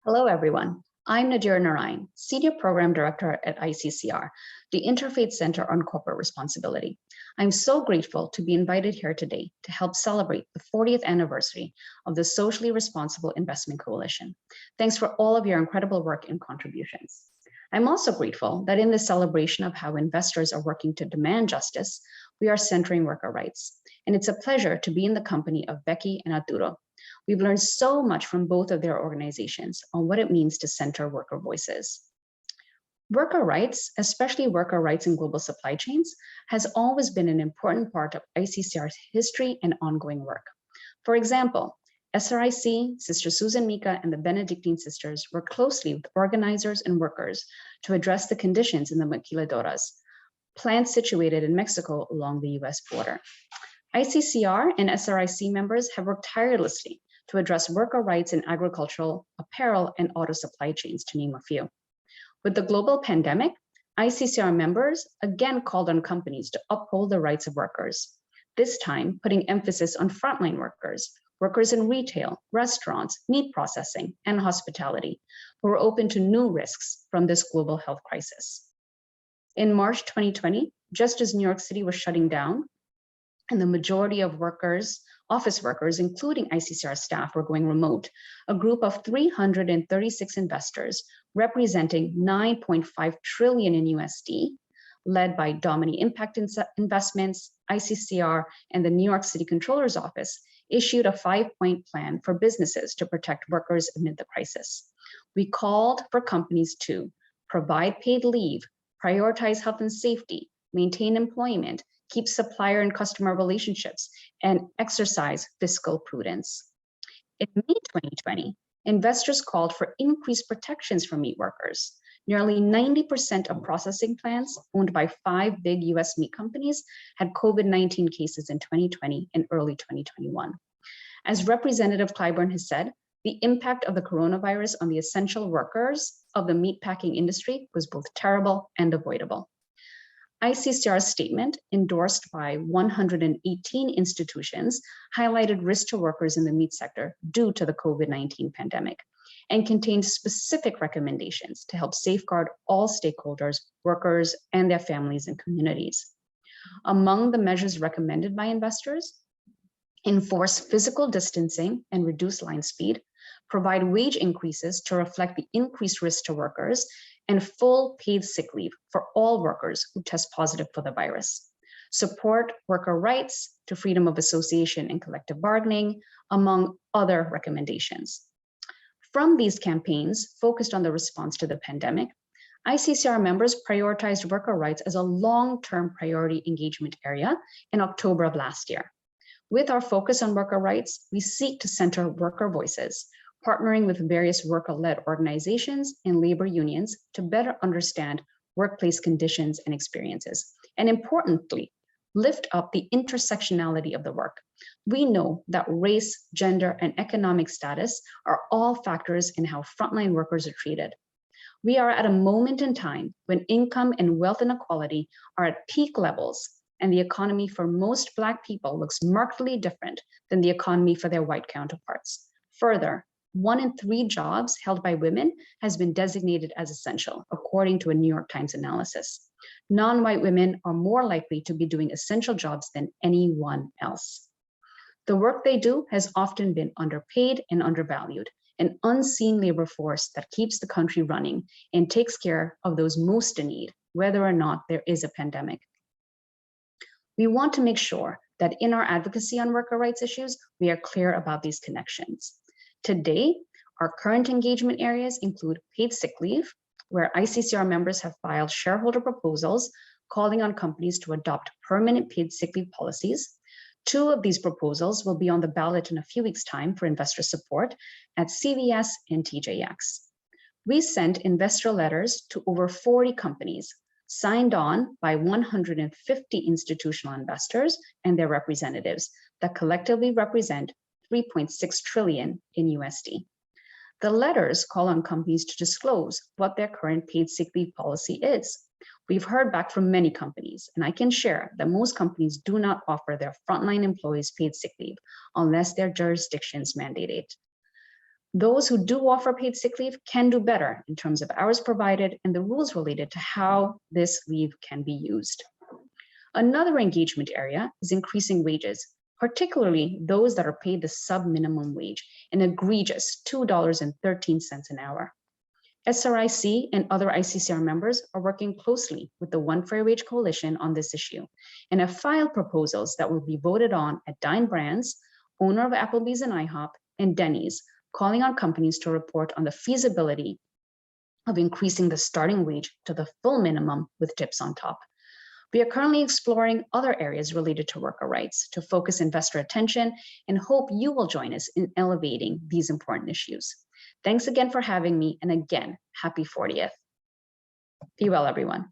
Hello, everyone. I'm Nadira Narine, Senior Program Director at ICCR, the Interfaith Center on Corporate Responsibility. I'm so grateful to be invited here today to help celebrate the 40th anniversary of the Socially Responsible Investment Coalition. Thanks for all of your incredible work and contributions. I'm also grateful that in this celebration of how investors are working to demand justice, we are centering worker rights. And it's a pleasure to be in the company of Becky and Arturo. We've learned so much from both of their organizations on what it means to center worker voices. Worker rights, especially worker rights in global supply chains, has always been an important part of ICCR's history and ongoing work. For example, SRIC, Sister Susan Mika, and the Benedictine Sisters work closely with organizers and workers to address the conditions in the maquiladoras, plants situated in Mexico along the US border. ICCR and SRIC members have worked tirelessly to address worker rights in agricultural, apparel, and auto supply chains, to name a few. With the global pandemic, ICCR members again called on companies to uphold the rights of workers, this time putting emphasis on frontline workers, workers in retail, restaurants, meat processing, and hospitality, who are open to new risks from this global health crisis. In March 2020, just as New York City was shutting down, and the majority of workers, office workers, including ICCR staff, were going remote, a group of 336 investors representing 9.5 trillion in USD, led by Domini Impact Investments, ICCR, and the New York City Controller's Office, issued a 5-point plan for businesses to protect workers amid the crisis. We called for companies to provide paid leave, prioritize health and safety, maintain employment, keep supplier and customer relationships, and exercise fiscal prudence. In May 2020, investors called for increased protections for meat workers. Nearly 90% of processing plants owned by 5 big US meat companies had COVID-19 cases in 2020 and early 2021. As Representative Clyburn has said, the impact of the coronavirus on the essential workers of the meatpacking industry was both terrible and avoidable. ICCR's statement, endorsed by 118 institutions, highlighted risk to workers in the meat sector due to the COVID-19 pandemic and contained specific recommendations to help safeguard all stakeholders, workers, and their families and communities. Among the measures recommended by investors, enforce physical distancing and reduce line speed, provide wage increases to reflect the increased risk to workers, and full paid sick leave for all workers who test positive for the virus. Support worker rights to freedom of association and collective bargaining, among other recommendations. From these campaigns focused on the response to the pandemic, ICCR members prioritized worker rights as a long-term priority engagement area in October of last year. With our focus on worker rights, we seek to center worker voices, partnering with various worker-led organizations and labor unions to better understand workplace conditions and experiences, and importantly, lift up the intersectionality of the work. We know that race, gender, and economic status are all factors in how frontline workers are treated. We are at a moment in time when income and wealth inequality are at peak levels, and the economy for most Black people looks markedly different than the economy for their white counterparts. Further, 1 in 3 jobs held by women has been designated as essential, according to a New York Times analysis. Non-white women are more likely to be doing essential jobs than anyone else. The work they do has often been underpaid and undervalued, an unseen labor force that keeps the country running and takes care of those most in need, whether or not there is a pandemic. We want to make sure that in our advocacy on worker rights issues, we are clear about these connections. Today, our current engagement areas include paid sick leave, where ICCR members have filed shareholder proposals calling on companies to adopt permanent paid sick leave policies. 2 of these proposals will be on the ballot in a few weeks' time for investor support at CVS and TJX. We sent investor letters to over 40 companies, signed on by 150 institutional investors and their representatives that collectively represent 3.6 trillion in USD. The letters call on companies to disclose what their current paid sick leave policy is. We've heard back from many companies, and I can share that most companies do not offer their frontline employees paid sick leave unless their jurisdictions mandate it. Those who do offer paid sick leave can do better in terms of hours provided and the rules related to how this leave can be used. Another engagement area is increasing wages, particularly those that are paid the sub-minimum wage, an egregious $2.13 an hour. SRIC and other ICCR members are working closely with the One Fair Wage Coalition on this issue and have filed proposals that will be voted on at Dine Brands, owner of Applebee's and IHOP, and Denny's, calling on companies to report on the feasibility of increasing the starting wage to the full minimum with tips on top. We are currently exploring other areas related to worker rights to focus investor attention and hope you will join us in elevating these important issues. Thanks again for having me, and again, happy 40th. Be well, everyone.